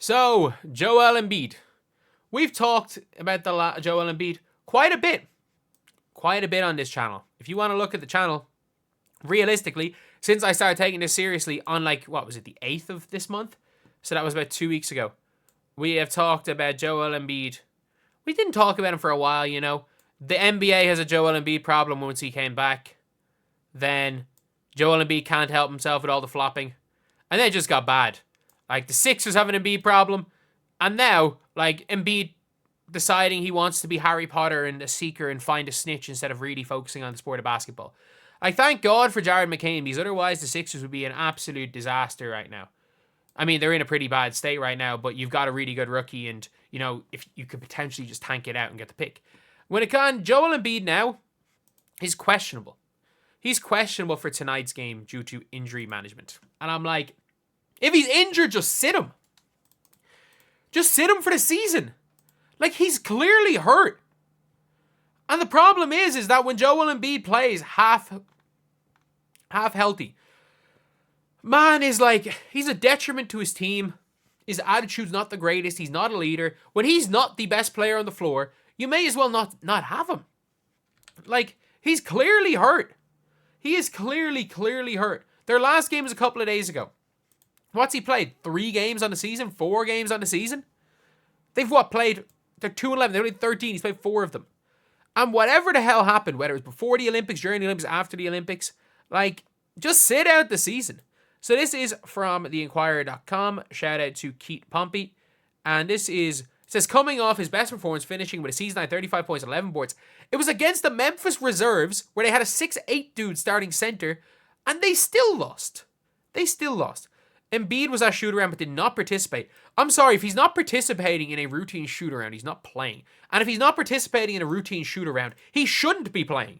So, Joel Embiid. We've talked about Joel Embiid quite a bit on this channel. If you want to look at the channel, realistically, since I started taking this seriously on the 8th of this month? So that was about 2 weeks ago. We have talked about Joel Embiid. We didn't talk about him for a while, you know. The NBA has a Joel Embiid problem once he came back. Then Joel Embiid can't help himself with all the flopping. And then it just got bad. Like, the Sixers have an Embiid problem. And now, Embiid deciding he wants to be Harry Potter and a seeker and find a snitch instead of really focusing on the sport of basketball. Thank God for Jared McCain, because otherwise the Sixers would be an absolute disaster right now. I mean, they're in a pretty bad state right now, but you've got a really good rookie, and, you know, if you could potentially just tank it out and get the pick. When it comes, Joel Embiid now is questionable. He's questionable for tonight's game due to injury management. And I'm like, if he's injured, just sit him. Just sit him for the season. He's clearly hurt. And the problem is that when Joel Embiid plays half healthy, man is he's a detriment to his team. His attitude's not the greatest. He's not a leader. When he's not the best player on the floor, you may as well not have him. He's clearly hurt. He is clearly hurt. Their last game was a couple of days ago. What's he played? 3 games on the season? 4 games on the season? They've played? They're 2-11. They played 13. He's played 4 of them. And whatever the hell happened, whether it was before the Olympics, during the Olympics, after the Olympics, just sit out the season. So this is from theinquirer.com. Shout out to Keith Pompey. And this says, coming off his best performance, finishing with a season-high 35 points, 11 boards. It was against the Memphis Reserves, where they had a 6'8" dude starting center, and they still lost. Embiid was at shoot-around but did not participate. I'm sorry, if he's not participating in a routine shoot-around, he's not playing. And if he's not participating in a routine shoot-around, he shouldn't be playing.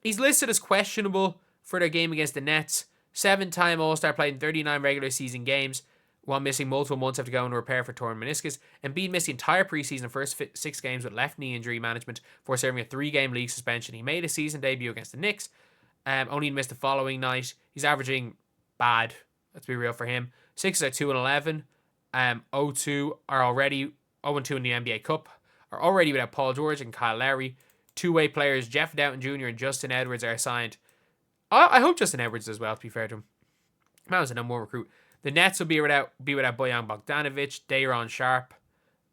He's listed as questionable for their game against the Nets. 7-time All-Star, played in 39 regular season games, while missing multiple months after going to repair for torn meniscus. Embiid missed the entire preseason first 6 games with left knee injury management before serving a 3-game league suspension. He made a season debut against the Knicks, only missed the following night. He's averaging bad, let's be real for him. Sixers are 2-11. 0-2 are already 0-2 in the NBA Cup. Are already without Paul George and Kyle Lowry. Two-way players Jeff Doughton Jr. and Justin Edwards are signed. I hope Justin Edwards as well, to be fair to him. Man was a number 1 recruit. The Nets will be without Bojan Bogdanovic, Day'Ron Sharp,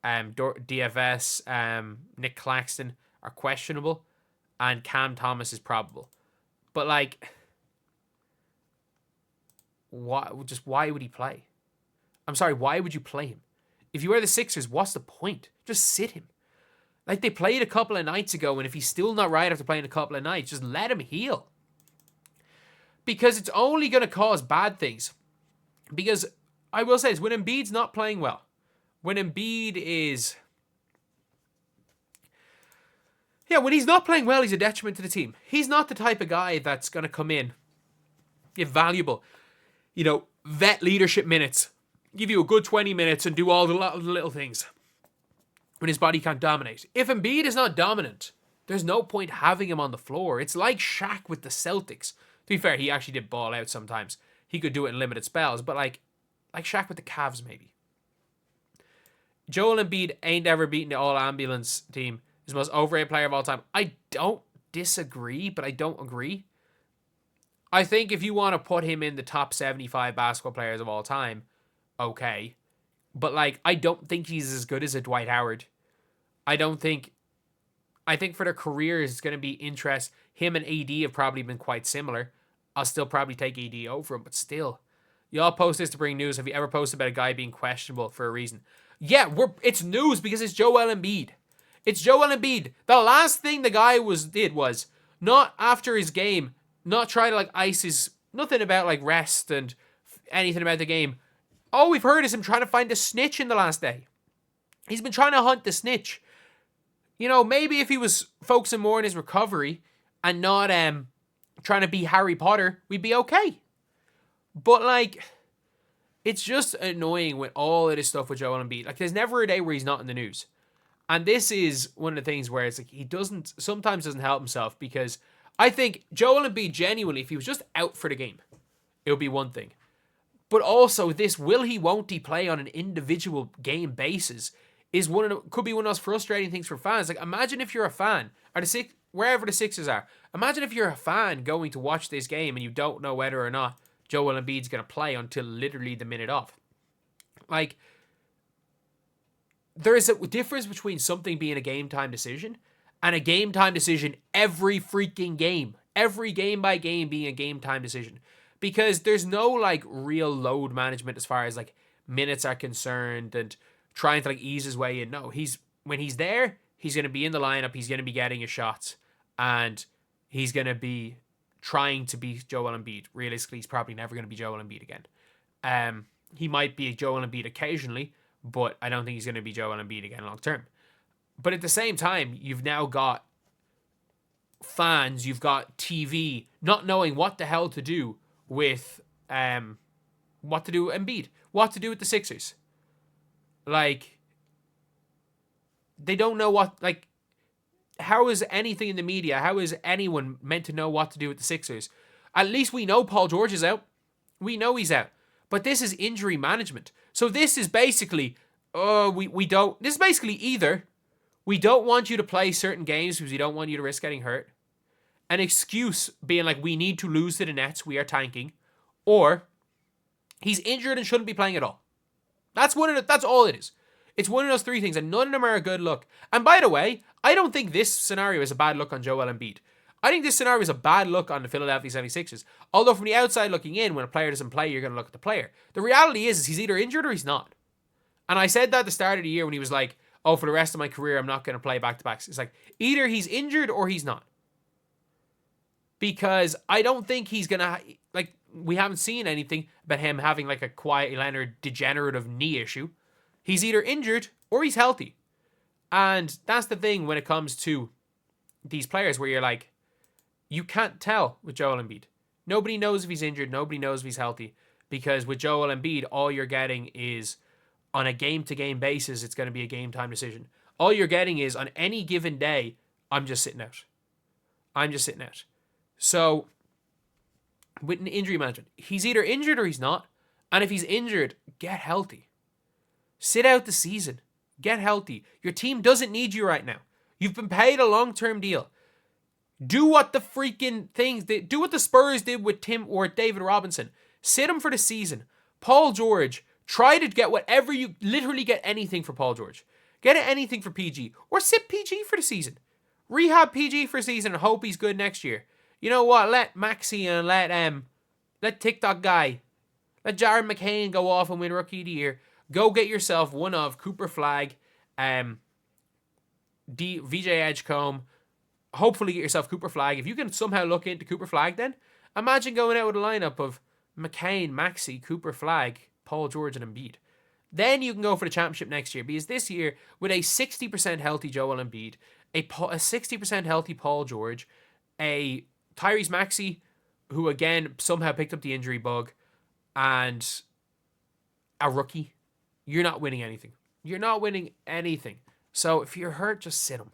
DFS, Nick Claxton are questionable, and Cam Thomas is probable. But why would he play? I'm sorry, why would you play him? If you are the Sixers, what's the point? Just sit him. They played a couple of nights ago, and if he's still not right after playing a couple of nights, just let him heal. Because it's only going to cause bad things. Because I will say this, when Embiid's not playing well, when Embiid is... Yeah, when he's not playing well, he's a detriment to the team. He's not the type of guy that's going to come in, give valuable, vet leadership minutes, give you a good 20 minutes and do all the little things when his body can't dominate. If Embiid is not dominant, there's no point having him on the floor. It's like Shaq with the Celtics. To be fair, he actually did ball out sometimes. He could do it in limited spells, but like Shaq with the Cavs, maybe. Joel Embiid ain't ever beaten the All-Ambulance team. He's the most overrated player of all time. I don't disagree, but I don't agree. I think if you want to put him in the top 75 basketball players of all time, okay. But I don't think he's as good as a Dwight Howard. I think for their careers, it's going to be interest. Him and AD have probably been quite similar. I'll still probably take AD over him, but still. Y'all post this to bring news. Have you ever posted about a guy being questionable for a reason? Yeah, it's news because it's Joel Embiid. It's Joel Embiid. The last thing the guy did was not after his game, not try to ice his, nothing about rest and anything about the game. All we've heard is him trying to find a snitch in the last day. He's been trying to hunt the snitch. Maybe if he was focusing more on his recovery and not trying to be Harry Potter, we'd be okay. But it's just annoying with all of this stuff with Joel Embiid. There's never a day where he's not in the news. And this is one of the things where it's he sometimes doesn't help himself, because I think Joel Embiid genuinely, if he was just out for the game, it would be one thing. But also this will he won't he play on an individual game basis is could be one of those frustrating things for fans. Like imagine if you're a fan or wherever the Sixers are. Imagine if you're a fan going to watch this game and you don't know whether or not Joel Embiid's going to play until literally the minute of. Like there is a difference between something being a game time decision and a game time decision every freaking game. Every game by game being a game time decision. Because there's no like real load management as far as like minutes are concerned and trying to like ease his way in. No, when he's there, he's going to be in the lineup, he's going to be getting his shots, and he's going to be trying to be Joel Embiid. Realistically, he's probably never going to be Joel Embiid again. He might be Joel Embiid occasionally, but I don't think he's going to be Joel Embiid again long term. But at the same time, you've now got fans, you've got TV not knowing what the hell to do with what to do with Embiid, what to do with the Sixers. Like, they don't know what, like, how is anything in the media, how is anyone meant to know what to do with the Sixers? At least we know Paul George is out. We know he's out. But this is injury management. So this is basically, this is basically either we don't want you to play certain games because we don't want you to risk getting hurt. An excuse being like, we need to lose to the Nets, we are tanking. Or he's injured and shouldn't be playing at all. That's all it is. It's one of those three things, and none of them are a good look. And by the way, I don't think this scenario is a bad look on Joel Embiid. I think this scenario is a bad look on the Philadelphia 76ers. Although from the outside looking in, when a player doesn't play, you're going to look at the player. The reality is he's either injured or he's not. And I said that at the start of the year when he was like, oh, for the rest of my career, I'm not going to play back-to-backs. It's like, either he's injured or he's not. Because I don't think he's going to, like, we haven't seen anything about him having like a Kawhi Leonard degenerative knee issue. He's either injured or he's healthy. And that's the thing when it comes to these players where you're like, you can't tell with Joel Embiid. Nobody knows if he's injured. Nobody knows if he's healthy. Because with Joel Embiid, all you're getting is on a game-to-game basis, it's going to be a game-time decision. All you're getting is on any given day, I'm just sitting out. I'm just sitting out. So with an injury management, he's either injured or he's not. And if he's injured, get healthy. Sit out the season. Get healthy. Your team doesn't need you right now. You've been paid a long-term deal. Do what the freaking things do what the Spurs did with Tim or David Robinson. Sit him for the season. Paul George, try to get whatever you literally get anything for Paul George. Get anything for PG or sit PG for the season. Rehab PG for a season and hope he's good next year. You know what? Let Maxey and let TikTok guy, let Jared McCain go off and win Rookie of the Year. Go get yourself one of Cooper Flagg, VJ Edgecombe. Hopefully get yourself Cooper Flagg. If you can somehow look into Cooper Flagg, then imagine going out with a lineup of McCain, Maxey, Cooper Flagg, Paul George, and Embiid. Then you can go for the championship next year. Because this year, with a 60% healthy Joel Embiid, a 60% healthy Paul George, a Tyrese Maxey, who again somehow picked up the injury bug, and a rookie, you're not winning anything. You're not winning anything. So if you're hurt, just sit him.